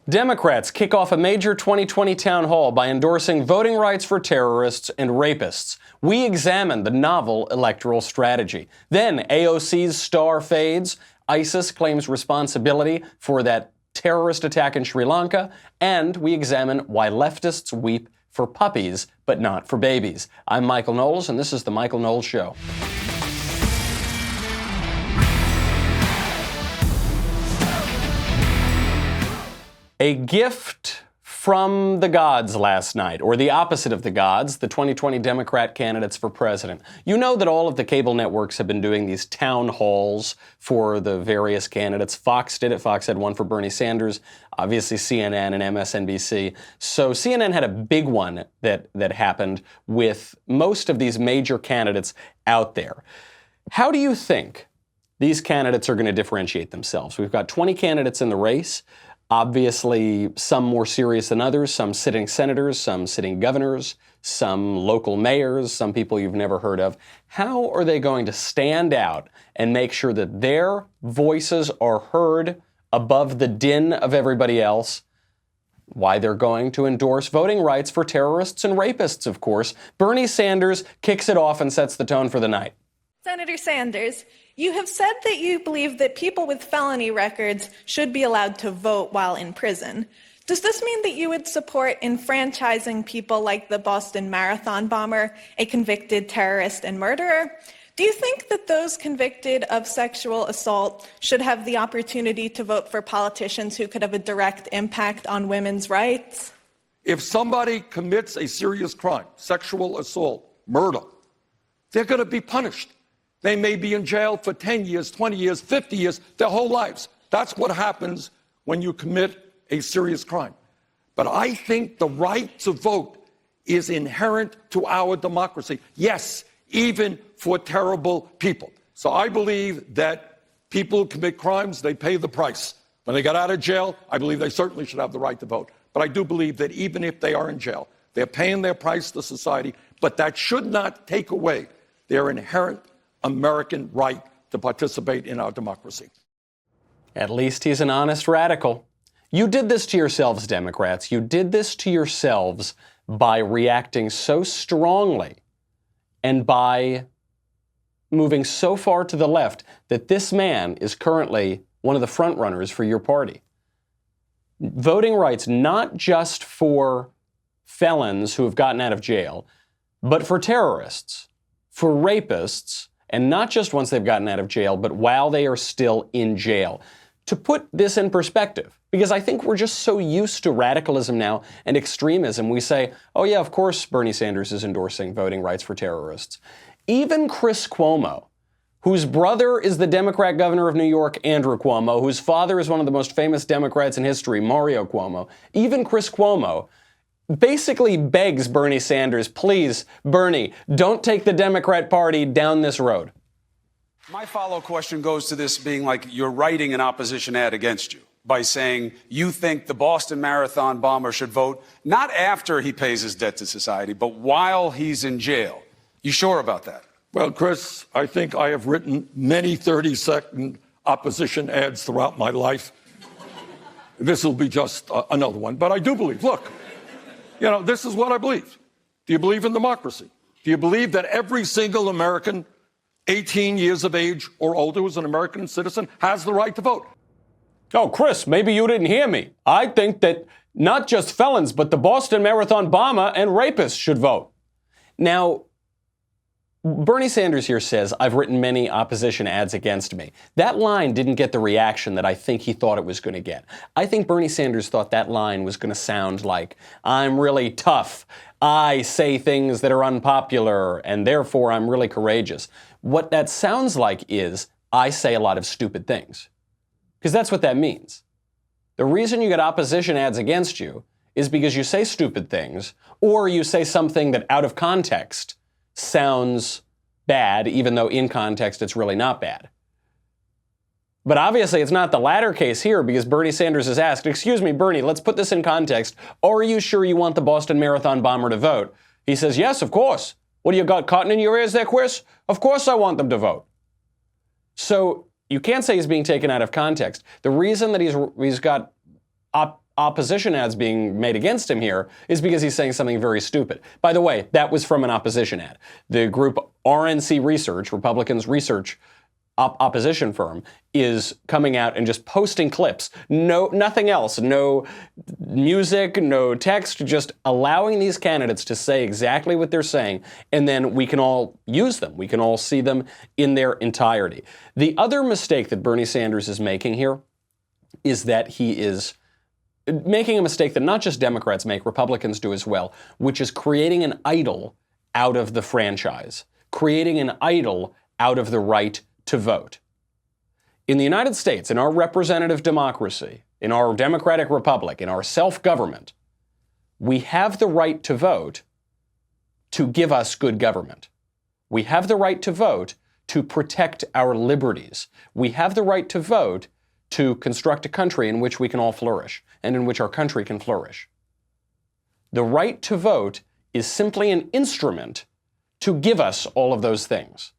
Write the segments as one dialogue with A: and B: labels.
A: Democrats kick off a major 2020 town hall by endorsing voting rights for terrorists and rapists. We examine the novel electoral strategy. Then AOC's star fades. ISIS claims responsibility for that terrorist attack in Sri Lanka. And we examine why leftists weep for puppies, but not for babies. I'm Michael Knowles, and this is The Michael Knowles Show. A gift from the gods last night, or the opposite of the gods, the 2020 Democrat candidates for president. You know that all of the cable networks have been doing these town halls for the various candidates. Fox did it. Fox had one for Bernie Sanders, obviously CNN and MSNBC. So CNN had a big one that happened with most of these major candidates out there. How do you think these candidates are going to differentiate themselves? We've got 20 candidates in the race. Obviously, some more serious than others, some sitting senators, some sitting governors, some local mayors, some people you've never heard of. How are they going to stand out and make sure that their voices are heard above the din of everybody else? Why they're going to endorse voting rights for terrorists and rapists, of course. Bernie Sanders kicks it off and sets the tone for the night.
B: Senator Sanders, you have said that you believe that people with felony records should be allowed to vote while in prison. Does this mean that you would support enfranchising people like the Boston Marathon bomber, a convicted terrorist and murderer? Do you think that those convicted of sexual assault should have the opportunity to vote for politicians who could have a direct impact on women's rights?
C: If somebody commits a serious crime, sexual assault, murder, they're going to be punished. They may be in jail for 10 years, 20 years, 50 years, their whole lives. That's what happens when you commit a serious crime. But I think the right to vote is inherent to our democracy. Yes, even for terrible people. So I believe that people who commit crimes, they pay the price. When they get out of jail, I believe they certainly should have the right to vote. But I do believe that even if they are in jail, they're paying their price to society, but that should not take away their inherent American right to participate in our democracy.
A: At least he's an honest radical. You did this to yourselves, Democrats. You did this to yourselves by reacting so strongly and by moving so far to the left that this man is currently one of the frontrunners for your party. Voting rights not just for felons who have gotten out of jail, but for terrorists, for rapists, and not just once they've gotten out of jail, but while they are still in jail. To put this in perspective, because I think we're just so used to radicalism now and extremism, we say, oh yeah, of course Bernie Sanders is endorsing voting rights for terrorists. Even Chris Cuomo, whose brother is the Democrat governor of New York, Andrew Cuomo, whose father is one of the most famous Democrats in history, Mario Cuomo, even Chris Cuomo basically begs Bernie Sanders, please, Bernie, don't take the Democrat Party down this road.
D: My follow-up question goes to this being like you're writing an opposition ad against you by saying you think the Boston Marathon bomber should vote not after he pays his debt to society, but while he's in jail. You sure about that?
C: Well, Chris, I think I have written many 30-second opposition ads throughout my life. This will be just another one. But I do believe, look, you know, this is what I believe. Do you believe in democracy? Do you believe that every single American 18 years of age or older who's an American citizen has the right to vote?
A: Oh, Chris, maybe you didn't hear me. I think that not just felons, but the Boston Marathon bomber and rapists should vote. Now, Bernie Sanders here says, I've written many opposition ads against me. That line didn't get the reaction that I think he thought it was going to get. I think Bernie Sanders thought that line was going to sound like, I'm really tough. I say things that are unpopular, and therefore I'm really courageous. What that sounds like is, I say a lot of stupid things. Because that's what that means. The reason you get opposition ads against you is because you say stupid things, or you say something that out of context sounds bad, even though in context it's really not bad. But obviously it's not the latter case here, because Bernie Sanders is asked, excuse me, Bernie, let's put this in context. Are you sure you want the Boston Marathon bomber to vote? He says, yes, of course. What do you got, cotton in your ears there, Chris? Of course I want them to vote. So you can't say he's being taken out of context. The reason that he's got opposition ads being made against him here is because he's saying something very stupid. By the way, that was from an opposition ad. The group RNC Research, Republicans Research opposition firm, is coming out and just posting clips. No, nothing else. No music, no text, just allowing these candidates to say exactly what they're saying, and then we can all use them. We can all see them in their entirety. The other mistake that Bernie Sanders is making here is that he is making a mistake that not just Democrats make, Republicans do as well, which is creating an idol out of the franchise, creating an idol out of the right to vote. In the United States, in our representative democracy, in our democratic republic, in our self-government, we have the right to vote to give us good government. We have the right to vote to protect our liberties. We have the right to vote to construct a country in which we can all flourish and in which our country can flourish. The right to vote is simply an instrument to give us all of those things.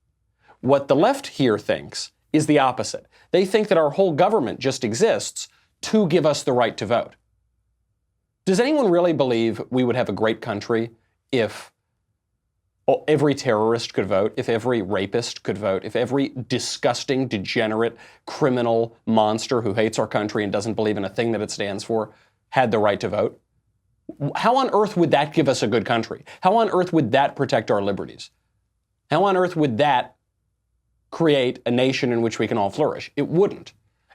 A: What the left here thinks is the opposite. They think that our whole government just exists to give us the right to vote. Does anyone really believe we would have a great country if every terrorist could vote, if every rapist could vote, if every disgusting, degenerate, criminal monster who hates our country and doesn't believe in a thing that it stands for had the right to vote? How on earth would that give us a good country? How on earth would that protect our liberties? How on earth would that create a nation in which we can all flourish? It wouldn't.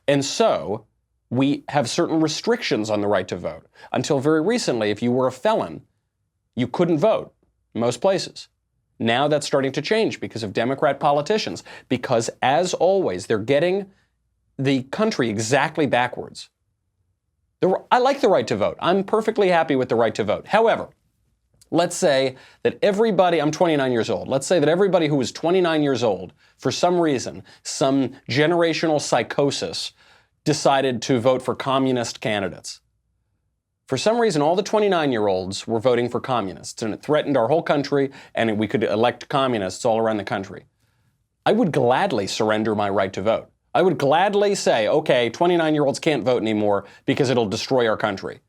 A: And so we have certain restrictions on the right to vote. Until very recently, if you were a felon, you couldn't vote in most places. Now that's starting to change because of Democrat politicians, because as always, they're getting the country exactly backwards. I like the right to vote. I'm perfectly happy with the right to vote. However, let's say that everybody, I'm 29 years old, let's say that everybody who was 29 years old, for some reason, some generational psychosis, decided to vote for communist candidates. For some reason, all the 29-year-olds were voting for communists, and it threatened our whole country, and we could elect communists all around the country. I would gladly surrender my right to vote. I would gladly say, okay, 29-year-olds can't vote anymore because it'll destroy our country.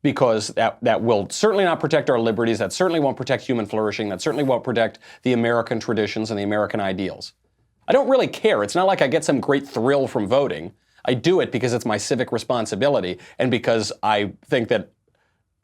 A: Because that will certainly not protect our liberties, that certainly won't protect human flourishing, that certainly won't protect the American traditions and the American ideals. I don't really care. It's not like I get some great thrill from voting. I do it because it's my civic responsibility and because I think that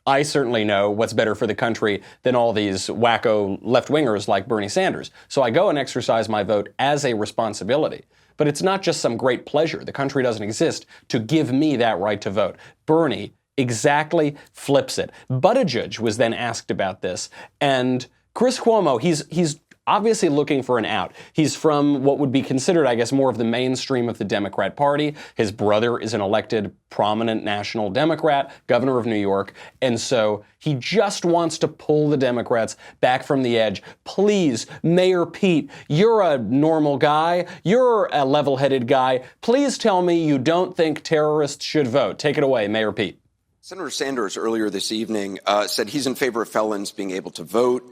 A: I certainly know what's better for the country than all these wacko left-wingers like Bernie Sanders. So I go and exercise my vote as a responsibility. But it's not just some great pleasure. The country doesn't exist to give me that right to vote. Bernie exactly flips it. Buttigieg was then asked about this, and Chris Cuomo, he's obviously looking for an out. He's from what would be considered, I guess, more of the mainstream of the Democrat Party. His brother is an elected prominent national Democrat, governor of New York, and so he just wants to pull the Democrats back from the edge. Please, Mayor Pete, you're a normal guy. You're a level-headed guy. Please tell me you don't think terrorists should vote. Take it away, Mayor Pete.
E: Senator Sanders earlier this evening said he's in favor of felons being able to vote,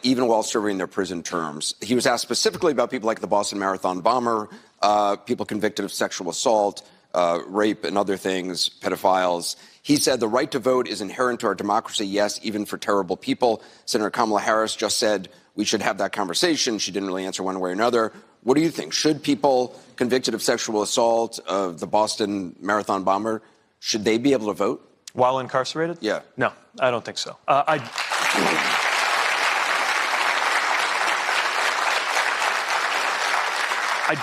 E: even while serving their prison terms. He was asked specifically about people like the Boston Marathon bomber, people convicted of sexual assault, rape and other things, pedophiles. He said the right to vote is inherent to our democracy, yes, even for terrible people. Senator Kamala Harris just said we should have that conversation. She didn't really answer one way or another. What do you think? Should people convicted of sexual assault, of the Boston Marathon bomber, should they be able to vote?
F: While incarcerated?
E: Yeah.
F: No, I don't think so. I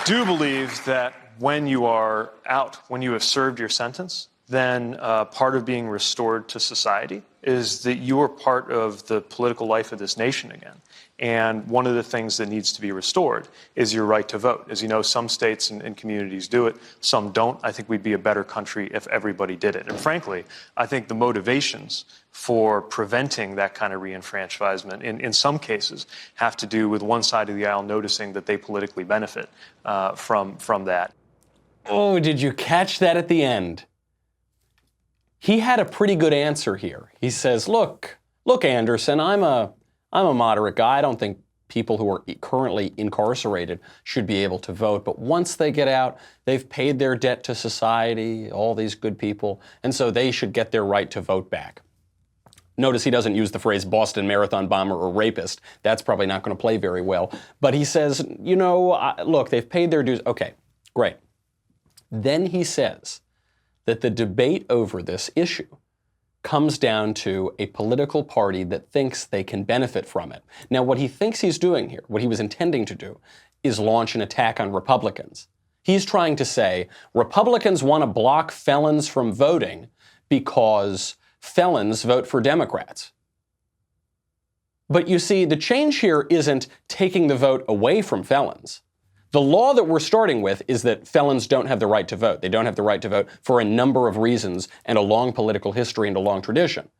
F: do believe that when you are out, when you have served your sentence, then part of being restored to society is that you are part of the political life of this nation again. And one of the things that needs to be restored is your right to vote. As you know, some states and communities do it, some don't. I think we'd be a better country if everybody did it. And frankly, I think the motivations for preventing that kind of reenfranchisement in some cases have to do with one side of the aisle noticing that they politically benefit from that.
A: Oh, did you catch that at the end? He had a pretty good answer here. He says, look, Anderson, I'm a moderate guy. I don't think people who are currently incarcerated should be able to vote. But once they get out, they've paid their debt to society, all these good people, and so they should get their right to vote back. Notice he doesn't use the phrase Boston Marathon bomber or rapist. That's probably not going to play very well. But he says, you know, look, they've paid their dues. Okay, great. Then he says that the debate over this issue comes down to a political party that thinks they can benefit from it. Now, what he thinks he's doing here, what he was intending to do, is launch an attack on Republicans. He's trying to say Republicans want to block felons from voting because felons vote for Democrats. But you see, the change here isn't taking the vote away from felons. The law that we're starting with is that felons don't have the right to vote. They don't have the right to vote for a number of reasons and a long political history and a long tradition.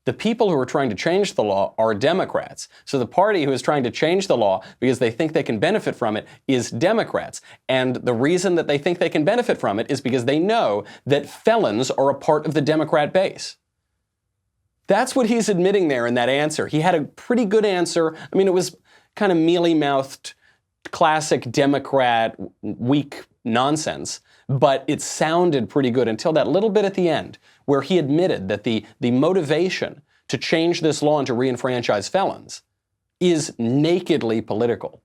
A: The people who are trying to change the law are Democrats. So the party who is trying to change the law because they think they can benefit from it is Democrats. And the reason that they think they can benefit from it is because they know that felons are a part of the Democrat base. That's what he's admitting there in that answer. He had a pretty good answer. I mean, it was kind of mealy-mouthed, classic Democrat, weak nonsense, but it sounded pretty good until that little bit at the end where he admitted that the motivation to change this law and to re-enfranchise felons is nakedly political.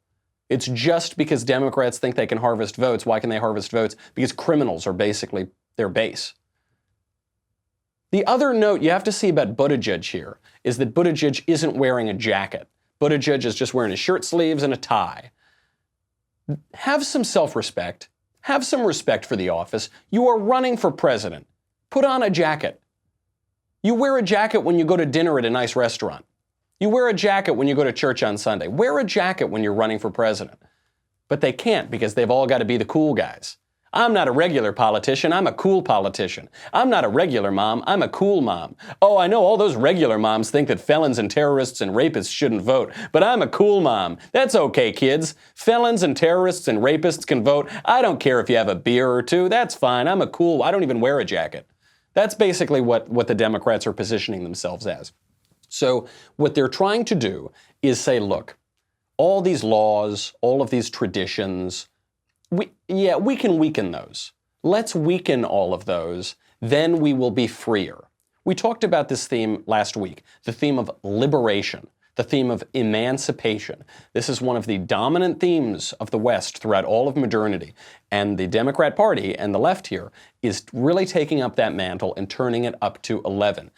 A: It's just because Democrats think they can harvest votes. Why can they harvest votes? Because criminals are basically their base. The other note you have to see about Buttigieg here is that Buttigieg isn't wearing a jacket. Buttigieg is just wearing his shirt sleeves and a tie. Have some self-respect. Have some respect for the office. You are running for president. Put on a jacket. You wear a jacket when you go to dinner at a nice restaurant. You wear a jacket when you go to church on Sunday. Wear a jacket when you're running for president. But they can't because they've all got to be the cool guys. I'm not a regular politician, I'm a cool politician. I'm not a regular mom, I'm a cool mom. Oh, I know all those regular moms think that felons and terrorists and rapists shouldn't vote, but I'm a cool mom. That's okay, kids. Felons and terrorists and rapists can vote. I don't care if you have a beer or two, that's fine. I don't even wear a jacket. That's basically what the Democrats are positioning themselves as. So what they're trying to do is say, look, all these laws, all of these traditions, we can weaken those. Let's weaken all of those, then we will be freer. We talked about this theme last week, the theme of liberation, the theme of emancipation. This is one of the dominant themes of the West throughout all of modernity. And the Democrat Party and the left here is really taking up that mantle and turning it up to 11.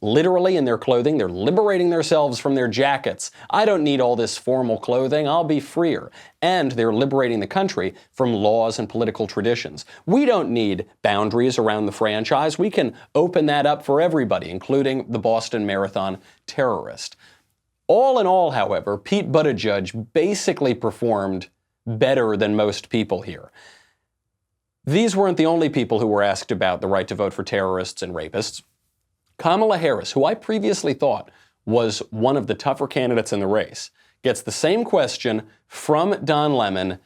A: Literally in their clothing, they're liberating themselves from their jackets. I don't need all this formal clothing, I'll be freer. And they're liberating the country from laws and political traditions. We don't need boundaries around the franchise. We can open that up for everybody, including the Boston Marathon terrorist. All in all, however, Pete Buttigieg basically performed better than most people here. These weren't the only people who were asked about the right to vote for terrorists and rapists. Kamala Harris, who I previously thought was one of the tougher candidates in the race, gets the same question from Don Lemon,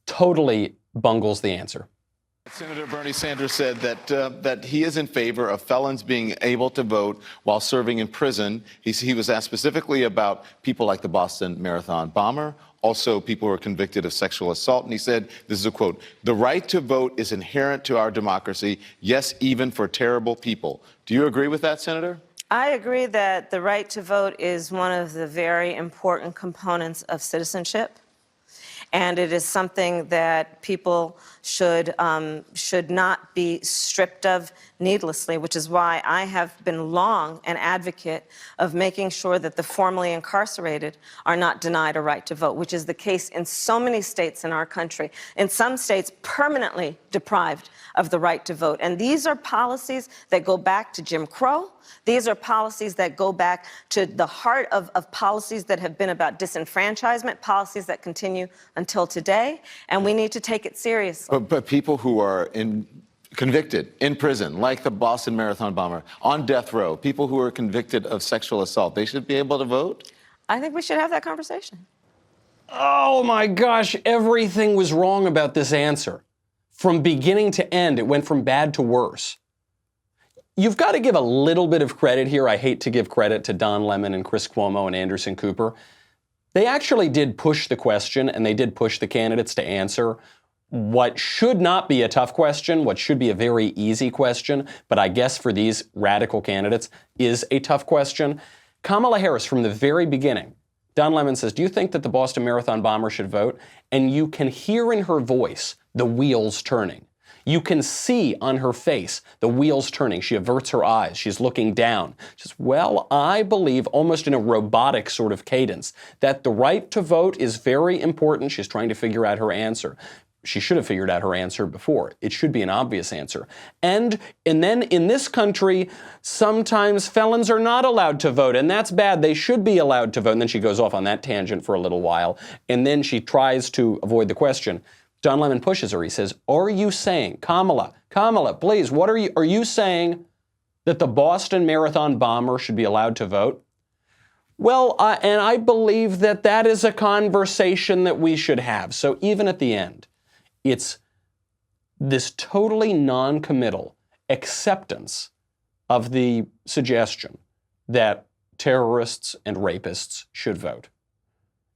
A: totally bungles the answer.
G: Senator Bernie Sanders said that he is in favor of felons being able to vote while serving in prison. He was asked specifically about people like the Boston Marathon bomber, also people who are convicted of sexual assault. And he said, this is a quote, "The right to vote is inherent to our democracy, yes, even for terrible people." Do you agree with that, Senator?
H: I agree that the right to vote is one of the very important components of citizenship. And it is something that people should not be stripped of needlessly, which is why I have been long an advocate of making sure that the formerly incarcerated are not denied a right to vote, which is the case in so many states in our country. In some states, permanently deprived of the right to vote. And these are policies that go back to Jim Crow. These are policies that go back to the heart of policies that have been about disenfranchisement, policies that continue until today, and we need to take it seriously.
G: But people who are convicted in prison, like the Boston Marathon bomber, on death row, people who are convicted of sexual assault, they should be able to vote?
H: I think we should have that conversation.
A: Oh my gosh, everything was wrong about this answer. From beginning to end, it went from bad to worse. You've got to give a little bit of credit here. I hate to give credit to Don Lemon and Chris Cuomo and Anderson Cooper. They actually did push the question, and they did push the candidates to answer what should not be a tough question, what should be a very easy question, but I guess for these radical candidates is a tough question. Kamala Harris, from the very beginning, Don Lemon says, do you think that the Boston Marathon bomber should vote? And you can hear in her voice the wheels turning. You can see on her face the wheels turning. She averts her eyes. She's looking down. She says, well, I believe, almost in a robotic sort of cadence, that the right to vote is very important. She's trying to figure out her answer. She should have figured out her answer before. It should be an obvious answer. And then in this country, sometimes felons are not allowed to vote, and that's bad. They should be allowed to vote. And then she goes off on that tangent for a little while, and then she tries to avoid the question. Don Lemon pushes her. He says, are you saying, Kamala, please, are you saying that the Boston Marathon bomber should be allowed to vote? Well, and I believe that that is a conversation that we should have. So even at the end, it's this totally non-committal acceptance of the suggestion that terrorists and rapists should vote,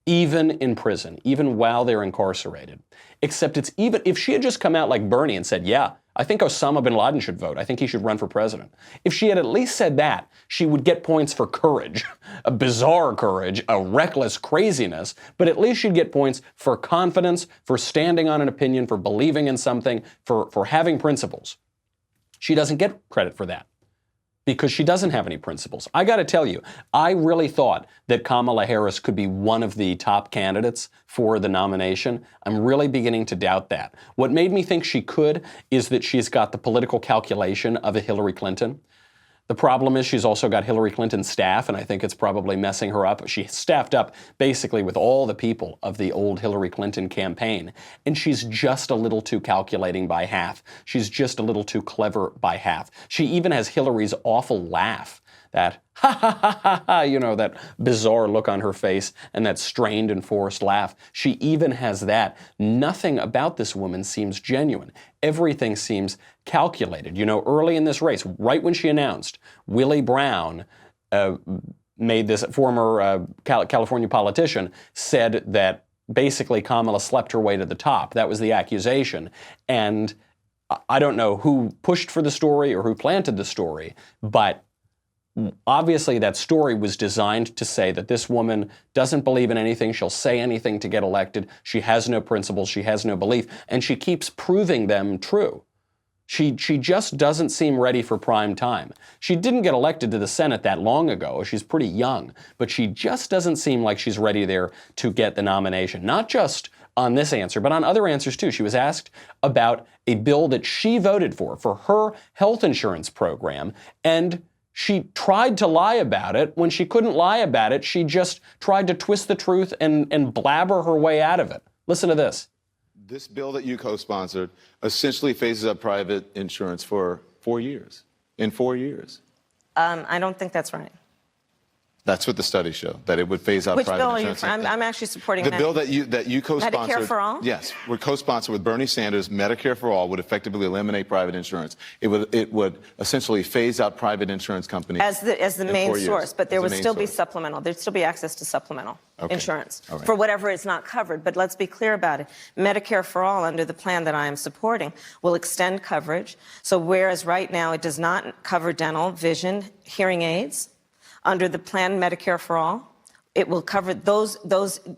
A: even in prison, even while they're incarcerated. Except it's even, if she had just come out like Bernie and said, yeah, I think Osama bin Laden should vote. I think he should run for president. If she had at least said that, she would get points for courage, a bizarre courage, a reckless craziness, but at least she'd get points for confidence, for standing on an opinion, for believing in something, for having principles. She doesn't get credit for that because she doesn't have any principles. I got to tell you, I really thought that Kamala Harris could be one of the top candidates for the nomination. I'm really beginning to doubt that. What made me think she could is that she's got the political calculation of a Hillary Clinton. The problem is she's also got Hillary Clinton's staff, and I think it's probably messing her up. She staffed up basically with all the people of the old Hillary Clinton campaign, and she's just a little too calculating by half. She's just a little too clever by half. She even has Hillary's awful laugh, that ha ha ha ha ha, you know, that bizarre look on her face and that strained and forced laugh. She even has that. Nothing about this woman seems genuine. Everything seems calculated. You know, early in this race, right when she announced, Willie Brown made this, former California politician, said that basically Kamala slept her way to the top. That was the accusation. And I don't know who pushed for the story or who planted the story, but obviously that story was designed to say that this woman doesn't believe in anything. She'll say anything to get elected. She has no principles. She has no belief. And she keeps proving them true. She just doesn't seem ready for prime time. She didn't get elected to the Senate that long ago. She's pretty young. But she just doesn't seem like she's ready there to get the nomination. Not just on this answer, but on other answers too. She was asked about a bill that she voted for her health insurance program, and she tried to lie about it. When she couldn't lie about it, she just tried to twist the truth and blabber her way out of it. Listen to this.
G: This bill that you co-sponsored essentially phases up private insurance for 4 years. In 4 years.
H: I don't think that's right.
G: That's what the studies show, that it would phase out
H: Which
G: private
H: bill are
G: insurance.
H: you? I'm actually supporting
G: the bill that you co-sponsored.
H: Medicare for all?
G: Yes, we're co-sponsored with Bernie Sanders. Medicare for all would effectively eliminate private insurance. It would essentially phase out private insurance companies
H: as the main source, but there would still be
G: source.
H: supplemental. There'd still be access to supplemental insurance
G: right.
H: for whatever is not covered. But let's be clear about it. Medicare for all, under the plan that I am supporting, will extend coverage. So whereas right now it does not cover dental, vision, hearing aids, under the plan Medicare for All, it will cover those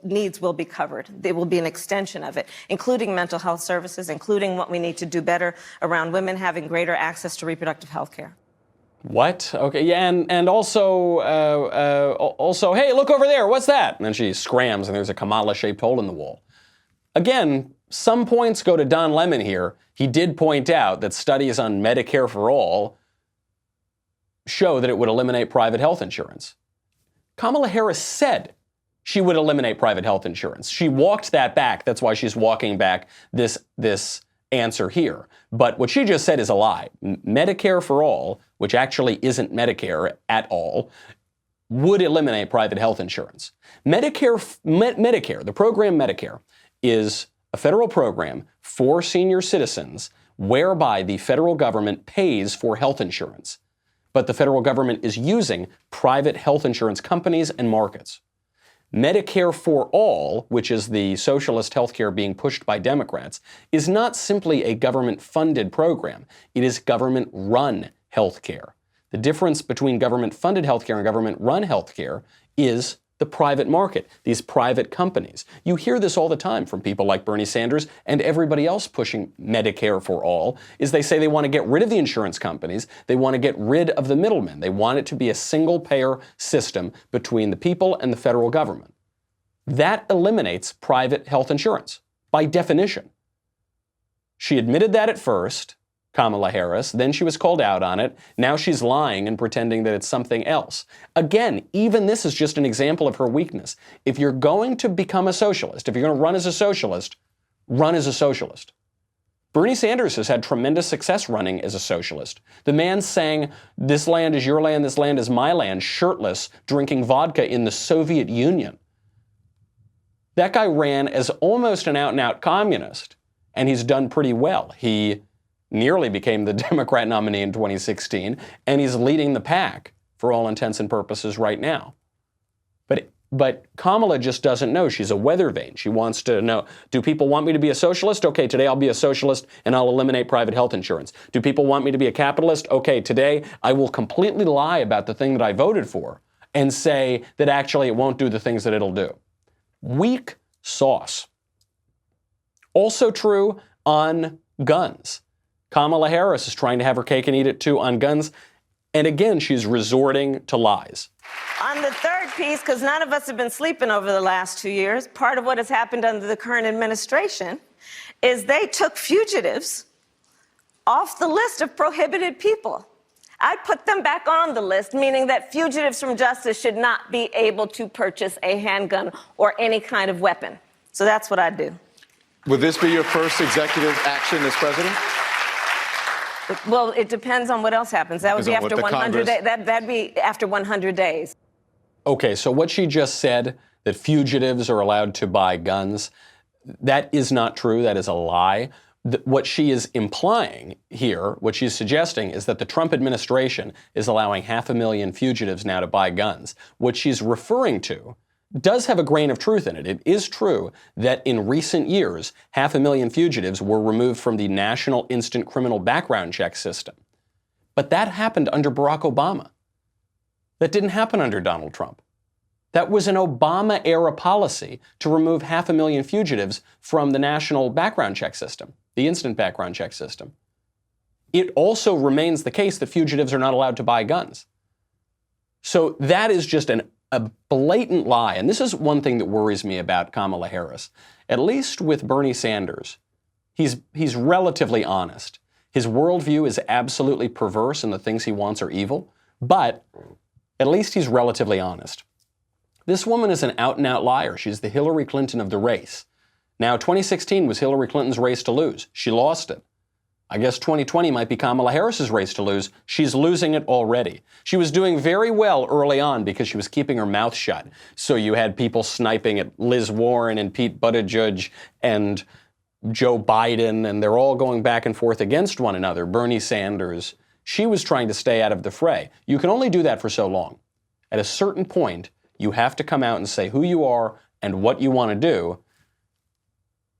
H: needs will be covered. There will be an extension of it, including mental health services, including what we need to do better around women having greater access to reproductive health care.
A: What? Okay, yeah, and also, hey, look over there, what's that? And then she scrams and there's a Kamala-shaped hole in the wall. Again, some points go to Don Lemon here. He did point out that studies on Medicare for All show that it would eliminate private health insurance. Kamala Harris said she would eliminate private health insurance. She walked that back. That's why she's walking back this answer here. But what she just said is a lie. Medicare for all, which actually isn't Medicare at all, would eliminate private health insurance. Medicare, the program Medicare, is a federal program for senior citizens whereby the federal government pays for health insurance. But the federal government is using private health insurance companies and markets. Medicare for all, which is the socialist healthcare being pushed by Democrats, is not simply a government-funded program. It is government-run healthcare. The difference between government-funded healthcare and government-run healthcare is the private market, these private companies. You hear this all the time from people like Bernie Sanders and everybody else pushing Medicare for all, is they say they want to get rid of the insurance companies, they want to get rid of the middlemen. They want it to be a single-payer system between the people and the federal government. That eliminates private health insurance, by definition. She admitted that at first, Kamala Harris, then she was called out on it. Now she's lying and pretending that it's something else. Again, even this is just an example of her weakness. If you're going to become a socialist, if you're going to run as a socialist, run as a socialist. Bernie Sanders has had tremendous success running as a socialist. The man sang, "This land is your land, this land is my land," shirtless, drinking vodka in the Soviet Union. That guy ran as almost an out-and-out communist, and he's done pretty well. He nearly became the Democrat nominee in 2016, and he's leading the pack for all intents and purposes right now. But Kamala just doesn't know. She's a weather vane. She wants to know, do people want me to be a socialist? Okay, today I'll be a socialist and I'll eliminate private health insurance. Do people want me to be a capitalist? Okay, today I will completely lie about the thing that I voted for and say that actually it won't do the things that it'll do. Weak sauce. Also true on guns. Kamala Harris is trying to have her cake and eat it too on guns. And again, she's resorting to lies.
H: On the third piece, because none of us have been sleeping over the last 2 years, part of what has happened under the current administration is they took fugitives off the list of prohibited people. I'd put them back on the list, meaning that fugitives from justice should not be able to purchase a handgun or any kind of weapon. So that's what I'd do.
G: Would this be your first executive action as president?
H: Well, it depends on what else happens. That would be
G: Depends on
H: after
G: what the
H: 100 days.
G: Congress-
H: That'd be after 100 days.
A: Okay, so what she just said, that fugitives are allowed to buy guns, that is not true. That is a lie. What she is implying here, what she's suggesting, is that the Trump administration is allowing 500,000 fugitives now to buy guns. What she's referring to does have a grain of truth in it. It is true that in recent years, 500,000 fugitives were removed from the National Instant Criminal Background Check system. But that happened under Barack Obama. That didn't happen under Donald Trump. That was an Obama-era policy to remove 500,000 fugitives from the National Background Check system, the Instant Background Check system. It also remains the case that fugitives are not allowed to buy guns. So that is just a blatant lie. And this is one thing that worries me about Kamala Harris. At least with Bernie Sanders, he's relatively honest. His worldview is absolutely perverse and the things he wants are evil, but at least he's relatively honest. This woman is an out-and-out liar. She's the Hillary Clinton of the race. Now, 2016 was Hillary Clinton's race to lose. She lost it. I guess 2020 might be Kamala Harris's race to lose. She's losing it already. She was doing very well early on because she was keeping her mouth shut. So you had people sniping at Liz Warren and Pete Buttigieg and Joe Biden, and they're all going back and forth against one another. Bernie Sanders. She was trying to stay out of the fray. You can only do that for so long. At a certain point, you have to come out and say who you are and what you want to do.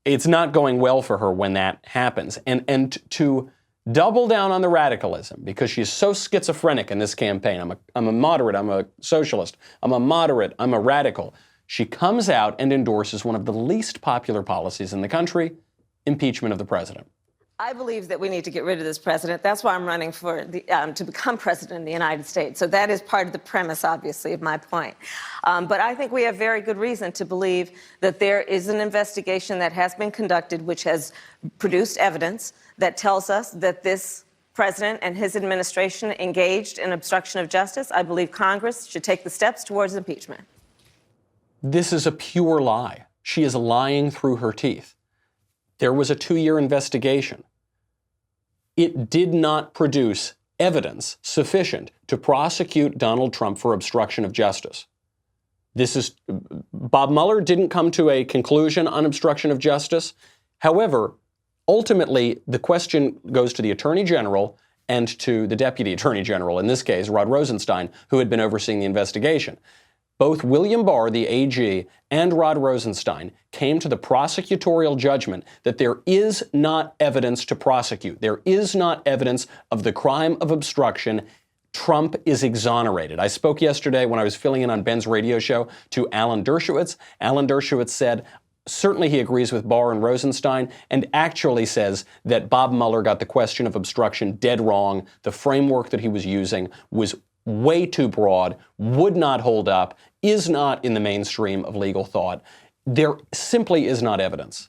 A: It's not going well for her when that happens. And to double down on the radicalism, because she's so schizophrenic in this campaign. I'm a moderate, I'm a socialist, I'm a moderate, I'm a radical. She comes out and endorses one of the least popular policies in the country, impeachment of the president.
H: I believe that we need to get rid of this president. That's why I'm running for to become president of the United States. So that is part of the premise, obviously, of my point. But I think we have very good reason to believe that there is an investigation that has been conducted, which has produced evidence that tells us that this president and his administration engaged in obstruction of justice. I believe Congress should take the steps towards impeachment.
A: This is a pure lie. She is lying through her teeth. There was a 2-year investigation. It did not produce evidence sufficient to prosecute Donald Trump for obstruction of justice. Bob Mueller didn't come to a conclusion on obstruction of justice. However, ultimately, the question goes to the Attorney General and to the Deputy Attorney General, in this case, Rod Rosenstein, who had been overseeing the investigation. Both William Barr, the AG, and Rod Rosenstein came to the prosecutorial judgment that there is not evidence to prosecute. There is not evidence of the crime of obstruction. Trump is exonerated. I spoke yesterday when I was filling in on Ben's radio show to Alan Dershowitz. Alan Dershowitz said, certainly he agrees with Barr and Rosenstein, and actually says that Bob Mueller got the question of obstruction dead wrong. The framework that he was using was way too broad, would not hold up, is not in the mainstream of legal thought. There simply is not evidence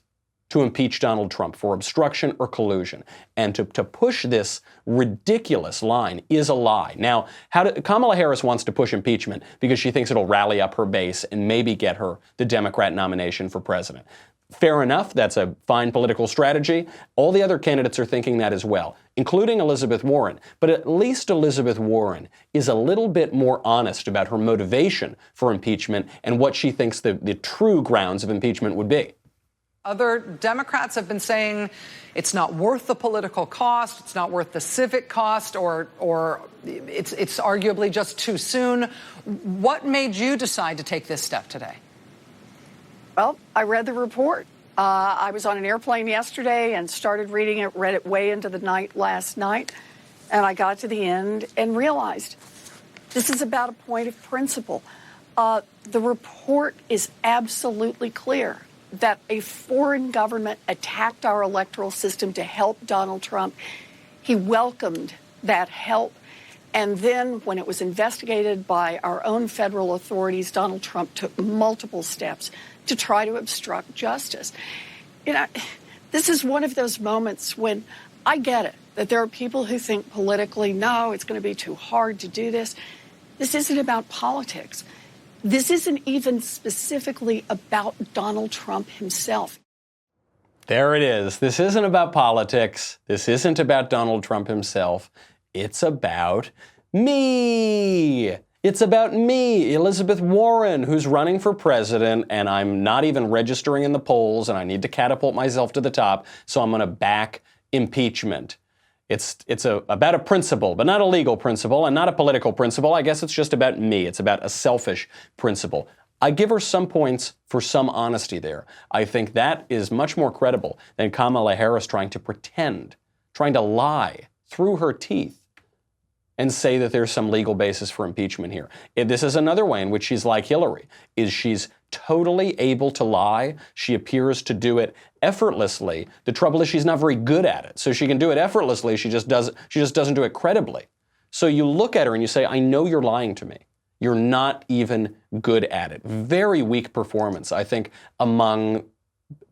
A: to impeach Donald Trump for obstruction or collusion. And to push this ridiculous line is a lie. Now, Kamala Harris wants to push impeachment because she thinks it'll rally up her base and maybe get her the Democrat nomination for president. Fair enough, that's a fine political strategy. All the other candidates are thinking that as well, including Elizabeth Warren. But at least Elizabeth Warren is a little bit more honest about her motivation for impeachment and what she thinks the true grounds of impeachment would be.
I: Other Democrats have been saying it's not worth the political cost, it's not worth the civic cost, or it's arguably just too soon. What made you decide to take this step today?
J: Well, I read the report. I was on an airplane yesterday and started reading it, read it way into the night last night, and I got to the end and realized this is about a point of principle. The report is absolutely clear that a foreign government attacked our electoral system to help Donald Trump. He welcomed that help. And then when it was investigated by our own federal authorities, Donald Trump took multiple steps to try to obstruct justice. You know, this is one of those moments when I get it, that there are people who think politically, no, it's going to be too hard to do this. This isn't about politics. This isn't even specifically about Donald Trump himself.
A: There it is. This isn't about politics. This isn't about Donald Trump himself. It's about me. It's about me, Elizabeth Warren, who's running for president, and I'm not even registering in the polls, and I need to catapult myself to the top, so I'm going to back impeachment. It's about a principle, but not a legal principle and not a political principle. I guess it's just about me. It's about a selfish principle. I give her some points for some honesty there. I think that is much more credible than Kamala Harris trying to pretend, trying to lie through her teeth and say that there's some legal basis for impeachment here. This is another way in which she's like Hillary, is she's totally able to lie. She appears to do it effortlessly. The trouble is she's not very good at it. So she can do it effortlessly, she just doesn't do it credibly. So you look at her and you say, I know you're lying to me. You're not even good at it. Very weak performance, I think, among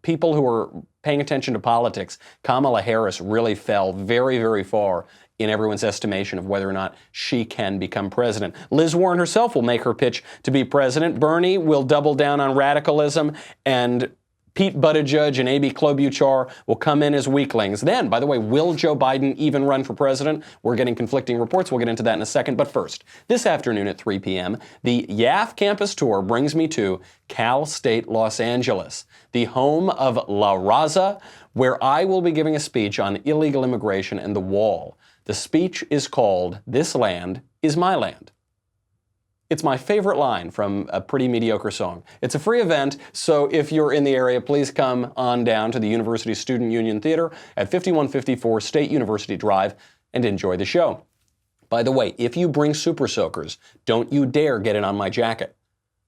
A: people who are paying attention to politics. Kamala Harris really fell very, very far in everyone's estimation of whether or not she can become president. Liz Warren herself will make her pitch to be president. Bernie will double down on radicalism, and Pete Buttigieg and A.B. Klobuchar will come in as weaklings. Then, by the way, will Joe Biden even run for president? We're getting conflicting reports. We'll get into that in a second. But first, this afternoon at 3 p.m., the YAF campus tour brings me to Cal State Los Angeles, the home of La Raza, where I will be giving a speech on illegal immigration and the wall. The speech is called "This Land is My Land." It's my favorite line from a pretty mediocre song. It's a free event, so if you're in the area, please come on down to the University Student Union Theater at 5154 State University Drive and enjoy the show. By the way, if you bring super soakers, don't you dare get it on my jacket.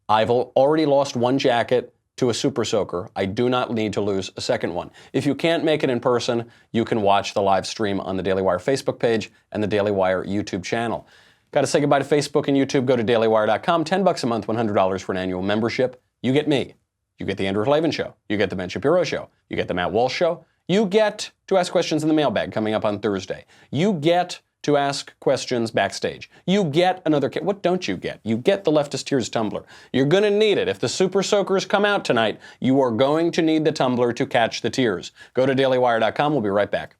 A: I've already lost one jacket to a super soaker. I do not need to lose a second one. If you can't make it in person, you can watch the live stream on the Daily Wire Facebook page and the Daily Wire YouTube channel. Got to say goodbye to Facebook and YouTube. Go to dailywire.com. $10 a month, $100 for an annual membership. You get me. You get the Andrew Klavan Show. You get the Ben Shapiro Show. You get the Matt Walsh Show. You get to ask questions in the mailbag coming up on Thursday. You get to ask questions backstage. You get another, what don't you get? You get the Leftist Tears tumbler. You're going to need it. If the super soakers come out tonight, you are going to need the tumbler to catch the tears. Go to dailywire.com. We'll be right back.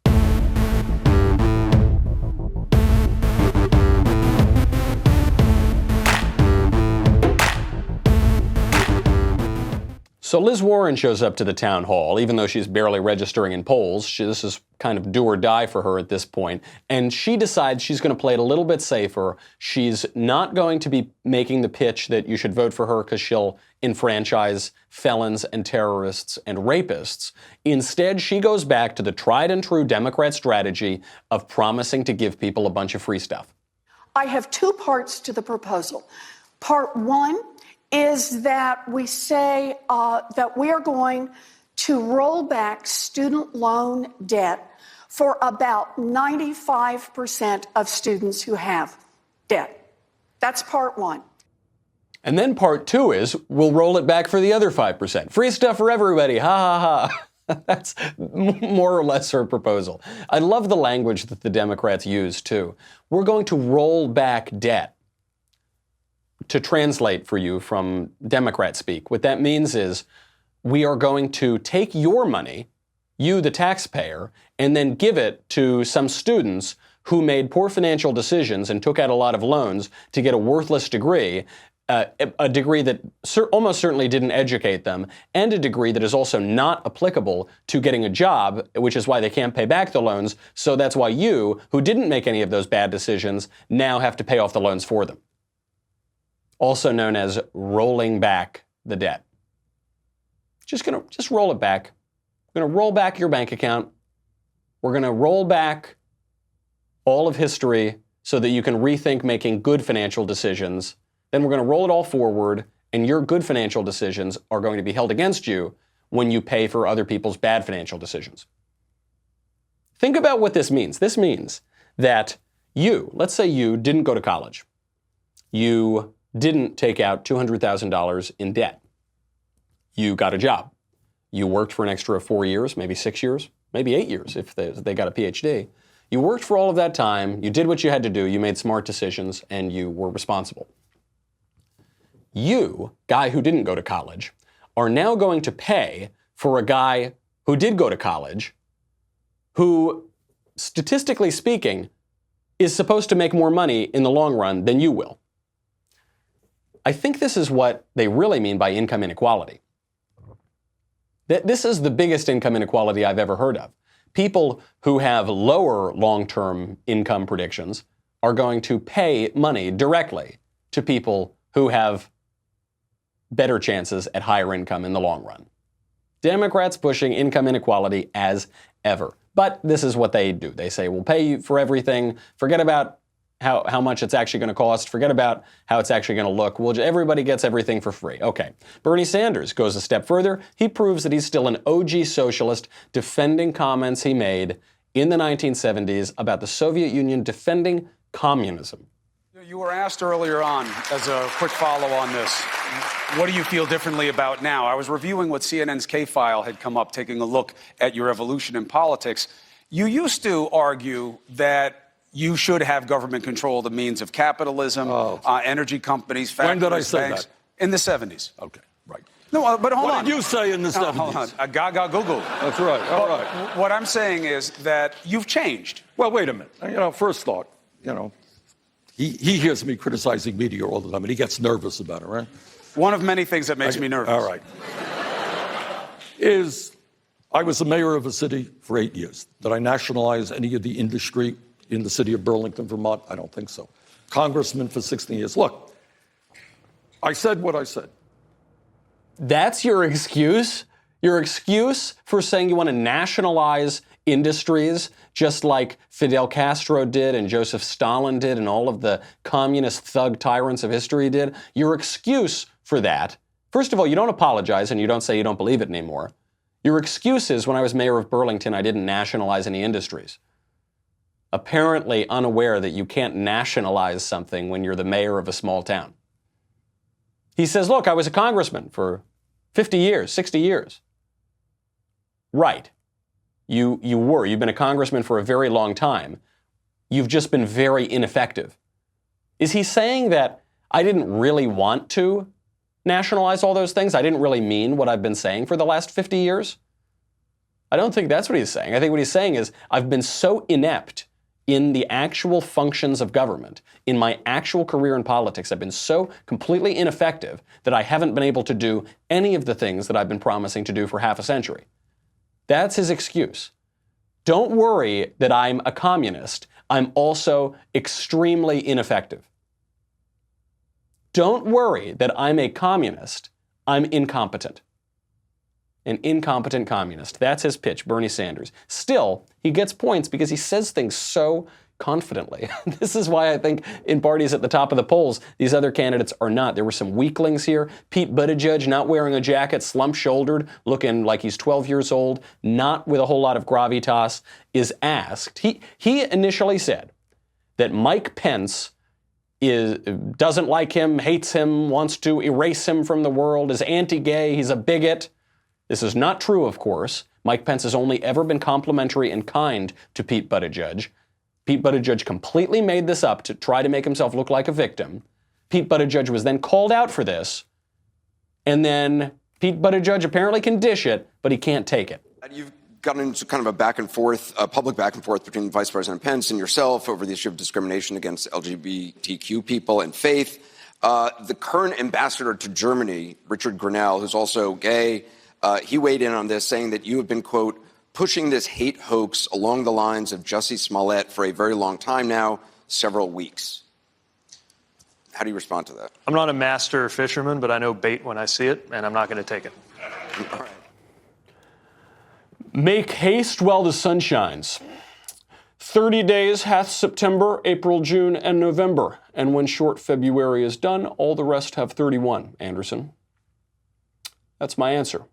A: So Liz Warren shows up to the town hall, even though she's barely registering in polls. This is kind of do or die for her at this point. And she decides she's going to play it a little bit safer. She's not going to be making the pitch that you should vote for her because she'll enfranchise felons and terrorists and rapists. Instead, she goes back to the tried and true Democrat strategy of promising to give people a bunch of free stuff.
J: I have two parts to the proposal. Part one is that we say that we are going to roll back student loan debt for about 95% of students who have debt. That's part one.
A: And then part two is we'll roll it back for the other 5%. Free stuff for everybody. Ha ha ha. That's more or less her proposal. I love the language that the Democrats use, too. We're going to roll back debt. To translate for you from Democrat speak, what that means is we are going to take your money, you the taxpayer, and then give it to some students who made poor financial decisions and took out a lot of loans to get a worthless degree, a degree that almost certainly didn't educate them, and a degree that is also not applicable to getting a job, which is why they can't pay back the loans. So that's why you, who didn't make any of those bad decisions, now have to pay off the loans for them. Also known as rolling back the debt. Just roll it back. We're going to roll back your bank account. We're going to roll back all of history so that you can rethink making good financial decisions. Then we're going to roll it all forward, and your good financial decisions are going to be held against you when you pay for other people's bad financial decisions. Think about what this means. This means that let's say you didn't go to college. You didn't take out $200,000 in debt. You got a job. You worked for an extra 4 years, maybe 6 years, maybe 8 years if they got a PhD. You worked for all of that time. You did what you had to do. You made smart decisions, and you were responsible. You, guy who didn't go to college, are now going to pay for a guy who did go to college, who, statistically speaking, is supposed to make more money in the long run than you will. I think this is what they really mean by income inequality. This is the biggest income inequality I've ever heard of. People who have lower long-term income predictions are going to pay money directly to people who have better chances at higher income in the long run. Democrats pushing income inequality as ever. But this is what they do. They say, we'll pay you for everything. Forget about how much it's actually going to cost. Forget about how it's actually going to look. Everybody gets everything for free. Okay. Bernie Sanders goes a step further. He proves that he's still an OG socialist, defending comments he made in the 1970s about the Soviet Union defending communism.
D: You were asked earlier on, as a quick follow on this, what do you feel differently about now? I was reviewing what CNN's K-File had come up, taking a look at your evolution in politics. You used to argue that you should have government control of the means of capitalism, energy companies, factories,
C: when did I say
D: banks.
C: That?
D: In the 70s.
C: Okay, right.
D: No, but hold on.
C: What did you say in the 70s?
D: Hold on. Gaga Google.
C: That's right. All right.
D: What I'm saying is that you've changed.
C: Well, wait a minute. First thought, he hears me criticizing media all the time, and he gets nervous about it, right?
D: One of many things that makes me nervous.
C: All right. I was the mayor of a city for 8 years. Did I nationalize any of the industry in the city of Burlington, Vermont? I don't think so. Congressman for 16 years. Look, I said what I said.
A: That's your excuse? Your excuse for saying you want to nationalize industries just like Fidel Castro did and Joseph Stalin did and all of the communist thug tyrants of history did? Your excuse for that, first of all, you don't apologize and you don't say you don't believe it anymore. Your excuse is, when I was mayor of Burlington, I didn't nationalize any industries. Apparently unaware that you can't nationalize something when you're the mayor of a small town. He says, look, I was a congressman for 50 years, 60 years. Right. You've been a congressman for a very long time. You've just been very ineffective. Is he saying that I didn't really want to nationalize all those things? I didn't really mean what I've been saying for the last 50 years? I don't think that's what he's saying. I think what he's saying is I've been so inept in the actual functions of government, in my actual career in politics, I've been so completely ineffective that I haven't been able to do any of the things that I've been promising to do for half a century. That's his excuse. Don't worry that I'm a communist. I'm also extremely ineffective. Don't worry that I'm a communist. I'm incompetent. An incompetent communist. That's his pitch, Bernie Sanders. Still, he gets points because he says things so confidently. This is why I think in parties at the top of the polls, these other candidates are not. There were some weaklings here. Pete Buttigieg, not wearing a jacket, slump-shouldered, looking like he's 12 years old, not with a whole lot of gravitas, is asked. He initially said that Mike Pence doesn't like him, hates him, wants to erase him from the world, is anti-gay, he's a bigot. This is not true, of course. Mike Pence has only ever been complimentary and kind to Pete Buttigieg. Pete Buttigieg completely made this up to try to make himself look like a victim. Pete Buttigieg was then called out for this, and then Pete Buttigieg apparently can dish it, but he can't take it.
E: You've gotten into kind of a back and forth, a public back and forth between Vice President Pence and yourself over the issue of discrimination against LGBTQ people and faith. The current ambassador to Germany, Richard Grenell, who's also gay, he weighed in on this, saying that you have been, quote, pushing this hate hoax along the lines of Jussie Smollett for a very long time now, several weeks. How do you respond to that?
F: I'm not a master fisherman, but I know bait when I see it, and I'm not going to take it.
E: All right.
A: Make haste while the sun shines. 30 days hath September, April, June, and November. And when short February is done, all the rest have 31, Anderson. That's my answer.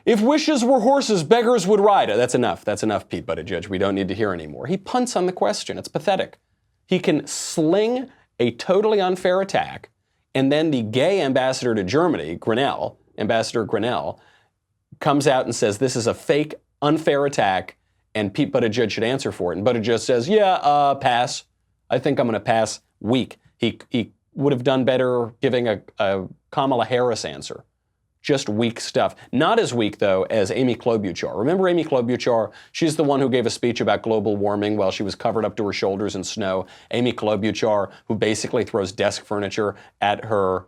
A: If wishes were horses, beggars would ride. That's enough. That's enough, Pete Buttigieg. We don't need to hear anymore. He punts on the question. It's pathetic. He can sling a totally unfair attack, and then the gay ambassador to Germany, Grenell, Ambassador Grenell, comes out and says this is a fake, unfair attack, and Pete Buttigieg should answer for it. And Buttigieg says, yeah, pass. I think I'm going to pass. Weak. He would have done better giving a Kamala Harris answer. Just weak stuff. Not as weak, though, as Amy Klobuchar. Remember Amy Klobuchar? She's the one who gave a speech about global warming while she was covered up to her shoulders in snow. Amy Klobuchar, who basically throws desk furniture at her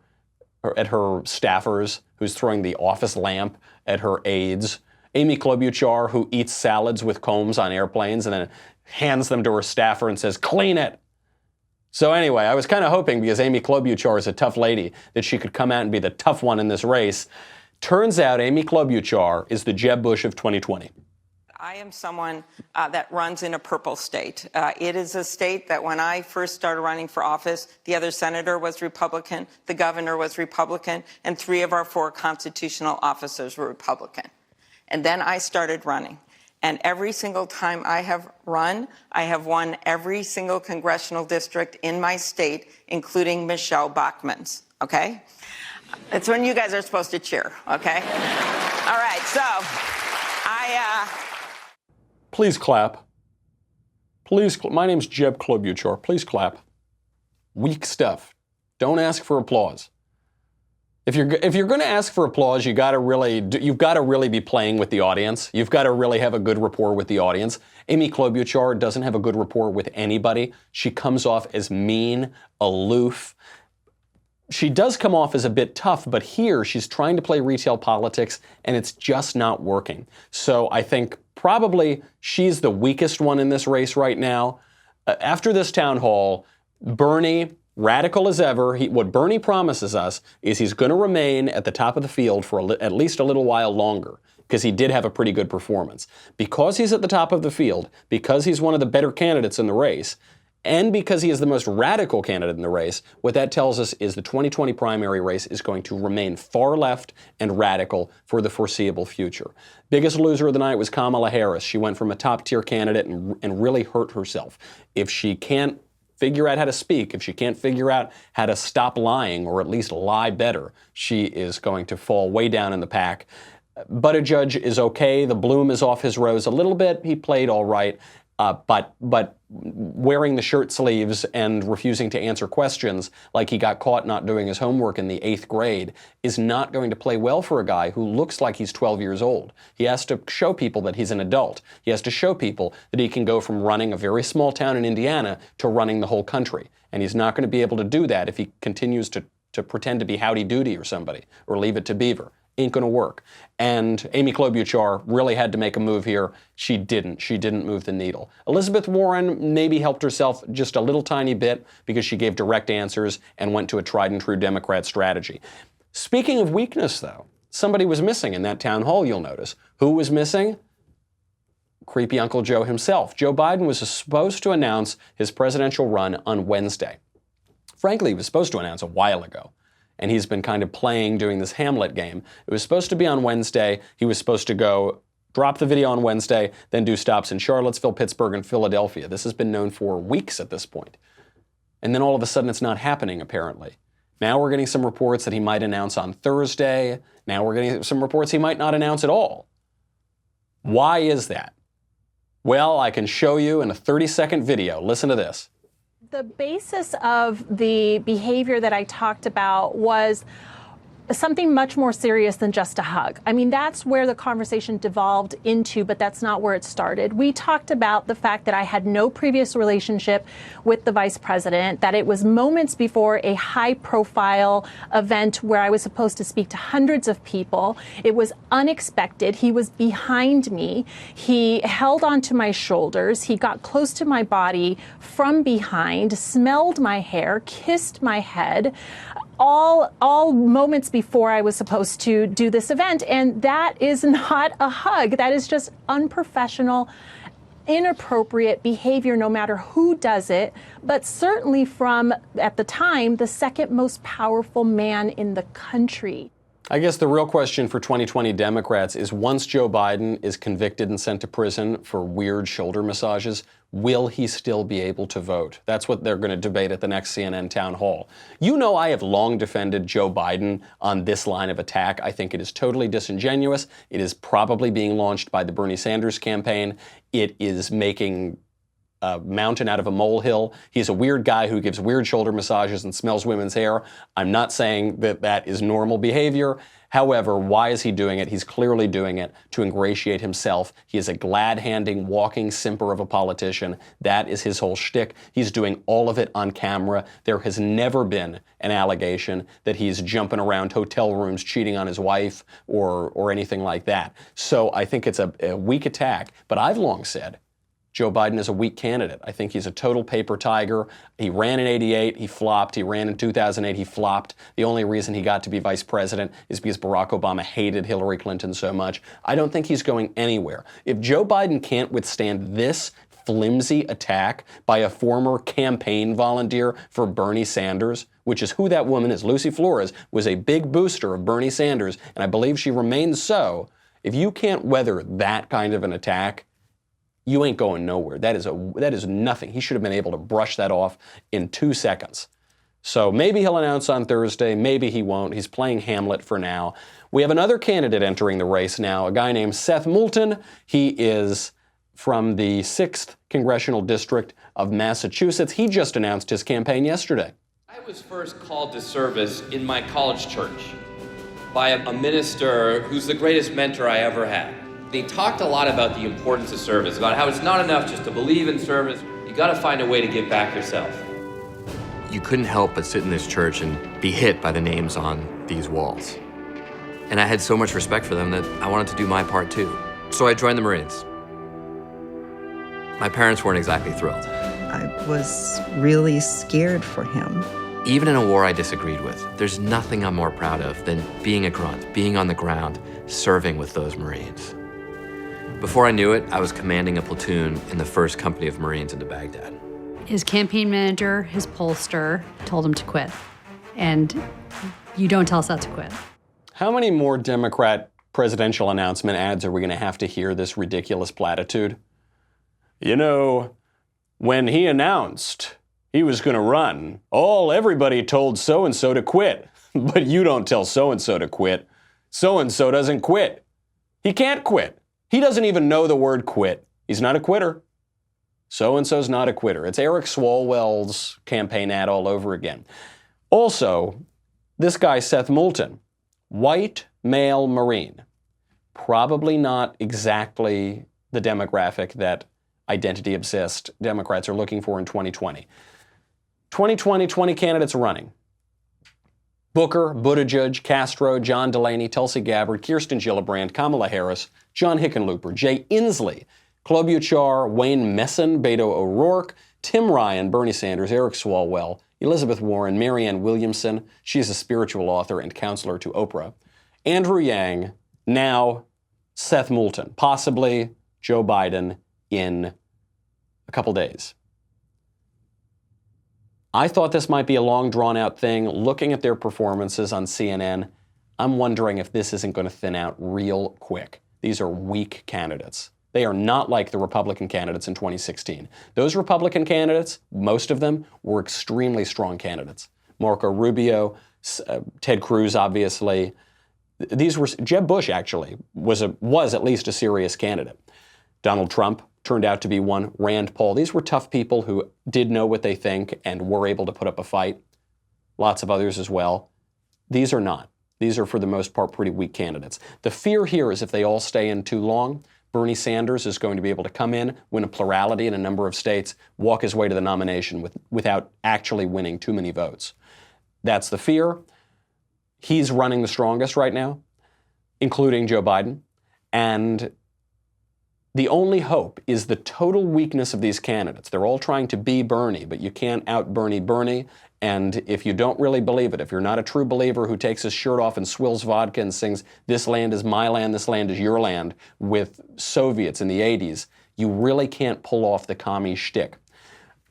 A: staffers, who's throwing the office lamp at her aides. Amy Klobuchar, who eats salads with combs on airplanes and then hands them to her staffer and says, clean it. So anyway, I was kind of hoping, because Amy Klobuchar is a tough lady, that she could come out and be the tough one in this race. Turns out Amy Klobuchar is the Jeb Bush of 2020.
K: I am someone that runs in a purple state. It is a state that when I first started running for office, the other senator was Republican, the governor was Republican, and 3 of our 4 constitutional officers were Republican. And then I started running. And every single time I have run, I have won every single congressional district in my state, including Michelle Bachmann's, okay? It's when you guys are supposed to cheer, okay? All right, so
A: Please clap. Please, my name's Jeb Klobuchar. Please clap. Weak stuff. Don't ask for applause. If you're going to ask for applause, you've got to really be playing with the audience. You've got to really have a good rapport with the audience. Amy Klobuchar doesn't have a good rapport with anybody. She comes off as mean, aloof. She does come off as a bit tough, but here she's trying to play retail politics, and it's just not working. So I think probably she's the weakest one in this race right now. After this town hall, Bernie, radical as ever, what Bernie promises us is he's going to remain at the top of the field for at least a little while longer, because he did have a pretty good performance. Because he's at the top of the field, because he's one of the better candidates in the race, and because he is the most radical candidate in the race, what that tells us is the 2020 primary race is going to remain far left and radical for the foreseeable future. Biggest loser of the night was Kamala Harris. She went from a top-tier candidate and really hurt herself. If she can't figure out how to speak, if she can't figure out how to stop lying, or at least lie better, she is going to fall way down in the pack. Buttigieg is okay. The bloom is off his rose a little bit. He played all right. But wearing the shirt sleeves and refusing to answer questions like he got caught not doing his homework in the 8th grade is not going to play well for a guy who looks like he's 12 years old. He has to show people that he's an adult. He has to show people that he can go from running a very small town in Indiana to running the whole country. And he's not going to be able to do that if he continues to pretend to be Howdy Doody or somebody, or Leave It to Beaver. Ain't going to work. And Amy Klobuchar really had to make a move here. She didn't. She didn't move the needle. Elizabeth Warren maybe helped herself just a little tiny bit because she gave direct answers and went to a tried and true Democrat strategy. Speaking of weakness, though, somebody was missing in that town hall, you'll notice. Who was missing? Creepy Uncle Joe himself. Joe Biden was supposed to announce his presidential run on Wednesday. Frankly, he was supposed to announce a while ago. And he's been kind of doing this Hamlet game. It was supposed to be on Wednesday. He was supposed to go drop the video on Wednesday, then do stops in Charlottesville, Pittsburgh, and Philadelphia. This has been known for weeks at this point. And then all of a sudden it's not happening, apparently. Now we're getting some reports that he might announce on Thursday. Now we're getting some reports he might not announce at all. Why is that? Well, I can show you in a 30-second video. Listen to this.
L: The basis of the behavior that I talked about was something much more serious than just a hug. I mean, that's where the conversation devolved into, but that's not where it started. We talked about the fact that I had no previous relationship with the vice president, that it was moments before a high-profile event where I was supposed to speak to hundreds of people. It was unexpected. He was behind me. He held onto my shoulders. He got close to my body from behind, smelled my hair, kissed my head. All moments before I was supposed to do this event. And that is not a hug. That is just unprofessional, inappropriate behavior, no matter who does it, but certainly from, at the time, the second most powerful man in the country.
A: I guess the real question for 2020 Democrats is, once Joe Biden is convicted and sent to prison for weird shoulder massages, will he still be able to vote? That's what they're going to debate at the next CNN town hall. You know, I have long defended Joe Biden on this line of attack. I think it is totally disingenuous. It is probably being launched by the Bernie Sanders campaign. It is making a mountain out of a molehill. He's a weird guy who gives weird shoulder massages and smells women's hair. I'm not saying that that is normal behavior. However, why is he doing it? He's clearly doing it to ingratiate himself. He is a glad-handing, walking simper of a politician. That is his whole shtick. He's doing all of it on camera. There has never been an allegation that he's jumping around hotel rooms cheating on his wife or anything like that. So I think it's a weak attack. But I've long said Joe Biden is a weak candidate. I think he's a total paper tiger. He ran in '88, he flopped. He ran in 2008, he flopped. The only reason he got to be vice president is because Barack Obama hated Hillary Clinton so much. I don't think he's going anywhere. If Joe Biden can't withstand this flimsy attack by a former campaign volunteer for Bernie Sanders, which is who that woman is, Lucy Flores, was a big booster of Bernie Sanders, and I believe she remains so. If you can't weather that kind of an attack, you ain't going nowhere. That is nothing. He should have been able to brush that off in 2 seconds. So maybe he'll announce on Thursday, maybe he won't. He's playing Hamlet for now. We have another candidate entering the race now, a guy named Seth Moulton. He is from the 6th Congressional District of Massachusetts. He just announced his campaign yesterday.
M: I was first called to service in my college church by a minister who's the greatest mentor I ever had. He talked a lot about the importance of service, about how it's not enough just to believe in service. You got to find a way to give back yourself.
N: You couldn't help but sit in this church and be hit by the names on these walls. And I had so much respect for them that I wanted to do my part too. So I joined the Marines. My parents weren't exactly thrilled.
O: I was really scared for him.
N: Even in a war I disagreed with, there's nothing I'm more proud of than being a grunt, being on the ground, serving with those Marines. Before I knew it, I was commanding a platoon in the 1st Company of Marines into Baghdad.
P: His campaign manager, his pollster, told him to quit. And you don't tell Seth to quit.
A: How many more Democrat presidential announcement ads are we going to have to hear this ridiculous platitude? You know, when he announced he was going to run, everybody told so-and-so to quit. But you don't tell so-and-so to quit. So-and-so doesn't quit. He can't quit. He doesn't even know the word quit. He's not a quitter. So-and-so's not a quitter. It's Eric Swalwell's campaign ad all over again. Also, this guy, Seth Moulton, white male Marine, probably not exactly the demographic that identity-obsessed Democrats are looking for in 2020. 2020, 20 candidates running. Booker, Buttigieg, Castro, John Delaney, Tulsi Gabbard, Kirsten Gillibrand, Kamala Harris, John Hickenlooper, Jay Inslee, Klobuchar, Wayne Messon, Beto O'Rourke, Tim Ryan, Bernie Sanders, Eric Swalwell, Elizabeth Warren, Marianne Williamson, she's a spiritual author and counselor to Oprah, Andrew Yang, now Seth Moulton, possibly Joe Biden in a couple days. I thought this might be a long, drawn-out thing. Looking at their performances on CNN, I'm wondering if this isn't going to thin out real quick. These are weak candidates. They are not like the Republican candidates in 2016. Those Republican candidates, most of them, were extremely strong candidates. Marco Rubio, Ted Cruz, obviously. These were, Jeb Bush, actually, was at least a serious candidate. Donald Trump turned out to be one. Rand Paul. These were tough people who did know what they think and were able to put up a fight. Lots of others as well. These are not. These are, for the most part, pretty weak candidates. The fear here is if they all stay in too long, Bernie Sanders is going to be able to come in, win a plurality in a number of states, walk his way to the nomination without actually winning too many votes. That's the fear. He's running the strongest right now, including Joe Biden. And the only hope is the total weakness of these candidates. They're all trying to be Bernie, but you can't out-Bernie Bernie. And if you don't really believe it, if you're not a true believer who takes his shirt off and swills vodka and sings, "This land is my land, this land is your land," with Soviets in the 80s, you really can't pull off the commie shtick.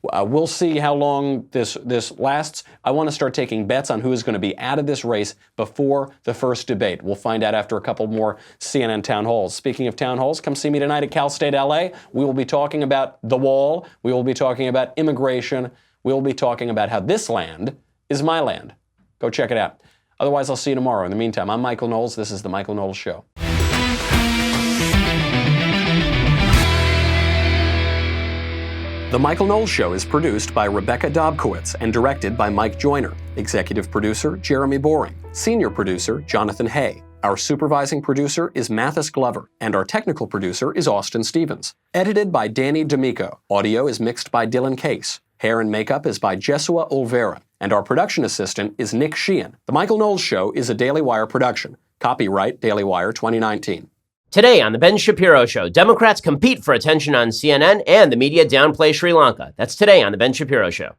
A: We'll see how long this lasts. I want to start taking bets on who is going to be out of this race before the first debate. We'll find out after a couple more CNN town halls. Speaking of town halls, come see me tonight at Cal State LA. We will be talking about the wall. We will be talking about immigration. We will be talking about how this land is my land. Go check it out. Otherwise, I'll see you tomorrow. In the meantime, I'm Michael Knowles. This is The Michael Knowles Show. The Michael Knowles Show is produced by Rebecca Dobkowitz and directed by Mike Joyner. Executive producer, Jeremy Boring. Senior producer, Jonathan Hay. Our supervising producer is Mathis Glover, and our technical producer is Austin Stevens. Edited by Danny D'Amico. Audio is mixed by Dylan Case. Hair and makeup is by Jesua Olvera, and our production assistant is Nick Sheehan. The Michael Knowles Show is a Daily Wire production. Copyright Daily Wire 2019.
Q: Today on The Ben Shapiro Show, Democrats compete for attention on CNN and the media downplay Sri Lanka. That's today on The Ben Shapiro Show.